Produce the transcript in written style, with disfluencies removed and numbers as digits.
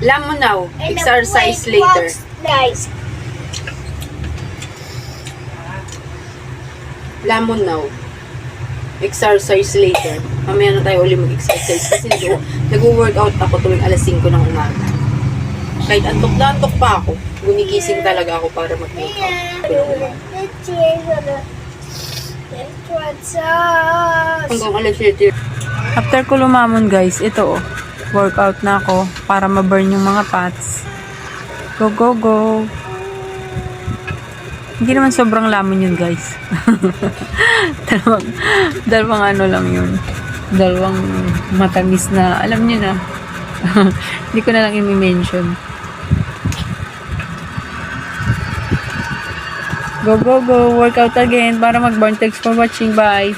Lamon now. Exercise later. Guys. Lamon now. Exercise later. Mamaya na tayo ulit mag-exercise kasi nag-workout ako tuwing alas 5 ng umaga. Kahit antok na antok pa ako, gumigising talaga ako para mag-workout. Hanggang alas 7. After ko lumamon guys, ito oh. Workout na ako para ma-burn yung mga fats. Go, go, go. Hindi naman sobrang lamon yun guys. dalawang ano lang yun. Dalawang matamis na, alam nyo na. Hindi ko na lang i-mention. Go, go, go. Workout again para mag-burn. Thanks for watching. Bye.